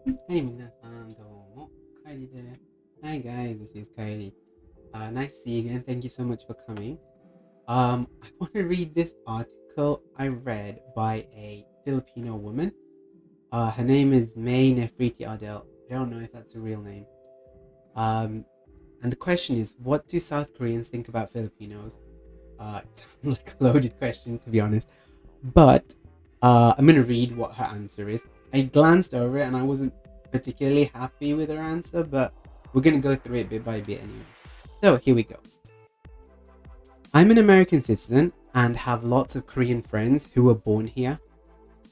Hey, minasan, domo. Kylie there. Hi guys, this is Kylie. Nice to see you again. Thank you so much for coming. I want to read this article I read by a Filipino woman. Her name is May Nefriti Adel. I don't know if that's a real name. Um, and the question is, what do South Koreans think about Filipinos? It sounds like a loaded question, to be honest. But I'm going to read what her answer is. I glanced over it and I wasn't particularly happy with her answer, but we're going to go through it bit by bit anyway. So here we go. I'm an American citizen and have lots of Korean friends who were born here.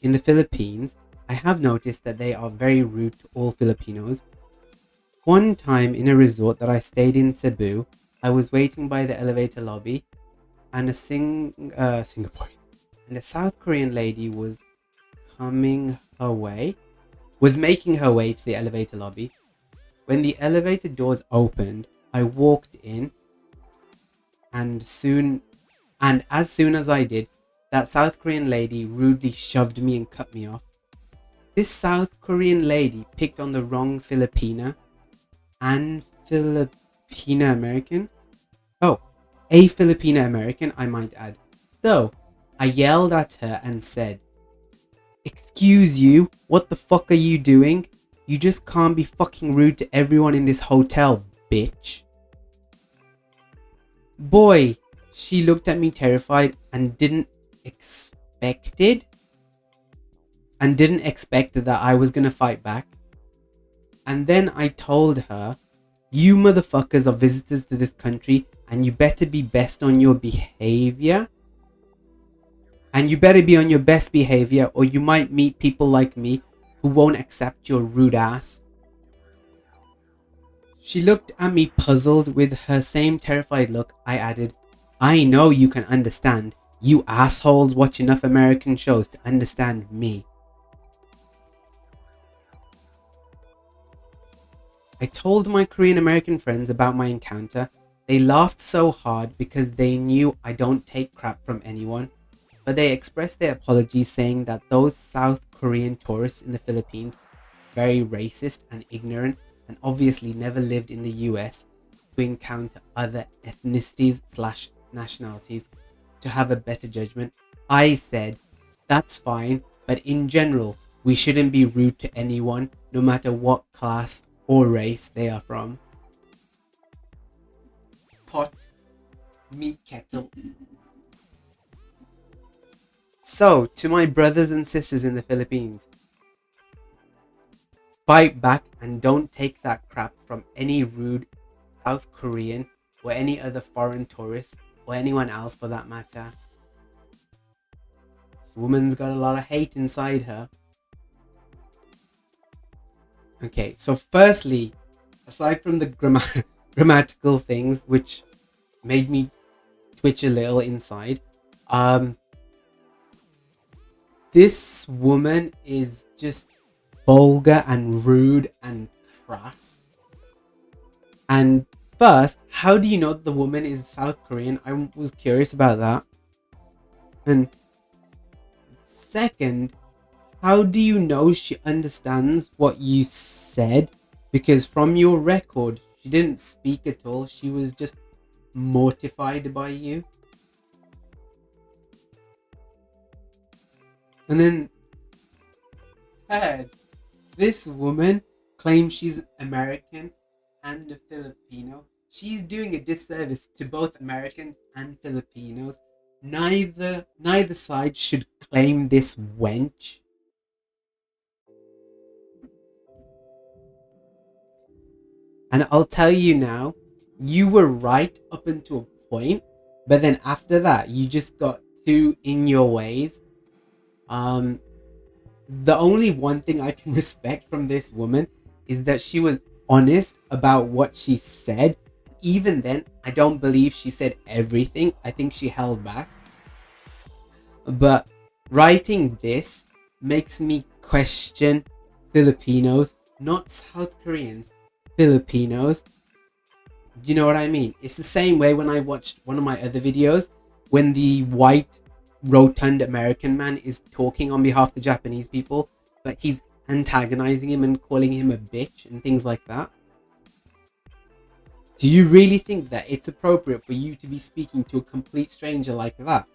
In the Philippines, I have noticed that they are very rude to all Filipinos. One time in a resort that I stayed in Cebu, I was waiting by the elevator lobby and a Singaporean and a South Korean lady coming her way was making her way to the elevator lobby. When the elevator doors opened, I walked in and as soon as I did, that South Korean lady rudely shoved me and cut me off. This South Korean lady picked on the wrong Filipina and Filipina American. Oh, a Filipina American, I might add. So I yelled at her and said, "Excuse you, what the fuck are you doing? You just can't be fucking rude to everyone in this hotel, bitch." Boy, she looked at me terrified expected and didn't expect that I was gonna fight back. And then I told her, "You motherfuckers are visitors to this country and you better be best on your behavior. And you better be on your best behavior or you might meet people like me who won't accept your rude ass." She looked at me puzzled. With her same terrified look, I added, "I know you can understand. You assholes watch enough American shows to understand me." I told my Korean American friends about my encounter. They laughed so hard because they knew I don't take crap from anyone, but they expressed their apologies saying that those South Korean tourists in the Philippines are very racist and ignorant and obviously never lived in the US to encounter other ethnicities slash nationalities to have a better judgment. I said, "That's fine, but in general, we shouldn't be rude to anyone, no matter what class or race they are from." Pot, meat kettle. So, to my brothers and sisters in the Philippines, fight back and don't take that crap from any rude South Korean or any other foreign tourist or anyone else for that matter. This woman's got a lot of hate inside her. Okay, so firstly, aside from the grammatical things which made me twitch a little inside, um, this woman is just vulgar and rude and crass. And first, how do you know that the woman is South Korean? I was curious about that. And second, how do you know she understands what you said? Because from your record, she didn't speak at all. She was just mortified by you. And then third, this woman claims she's American and a Filipino. She's doing a disservice to both Americans and Filipinos. Neither side should claim this wench. And I'll tell you now, you were right up until a point, but then after that, you just got too in your ways. Um, the only one thing I can respect from this woman is that she was honest about what she said. Even then, I don't believe she said everything. I think she held back. But writing this makes me question Filipinos, not South Koreans, Filipinos. Do you know what I mean? It's the same way when I watched one of my other videos when the white rotund American man is talking on behalf of the Japanese people, but he's antagonizing him and calling him a bitch and things like that? Do you really think that it's appropriate for you to be speaking to a complete stranger like that?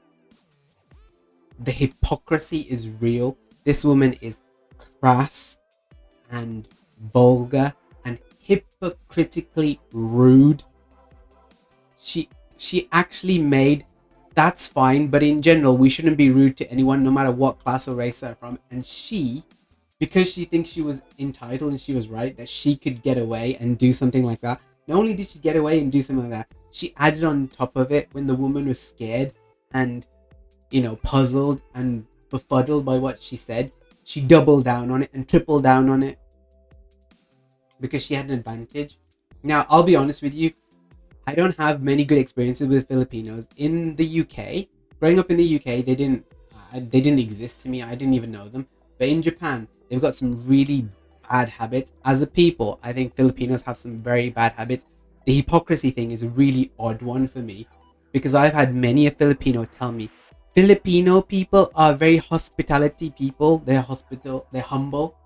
The hypocrisy is real. This woman is crass and vulgar and hypocritically rude. She actually made, that's fine, but in general we shouldn't be rude to anyone no matter what class or race they're from. And she, because she thinks she was entitled and she was right that she could get away and do something like that, not only did she get away and do something like that, she added on top of it when the woman was scared and, puzzled and befuddled by what she said. She doubled down on it and tripled down on it because she had an advantage. Now, I'll be honest with you, I don't have many good experiences with Filipinos in the UK. Growing up in the UK, they didn't exist to me. I didn't even know them. But in Japan, they've got some really bad habits. As a people, I think Filipinos have some very bad habits. The hypocrisy thing is a really odd one for me because I've had many a Filipino tell me Filipino people are very hospitality people. They're humble.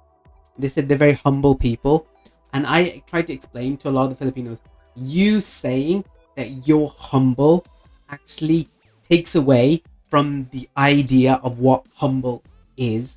They said they're very humble people. And I tried to explain to a lot of the Filipinos, you saying that you're humble actually takes away from the idea of what humble is.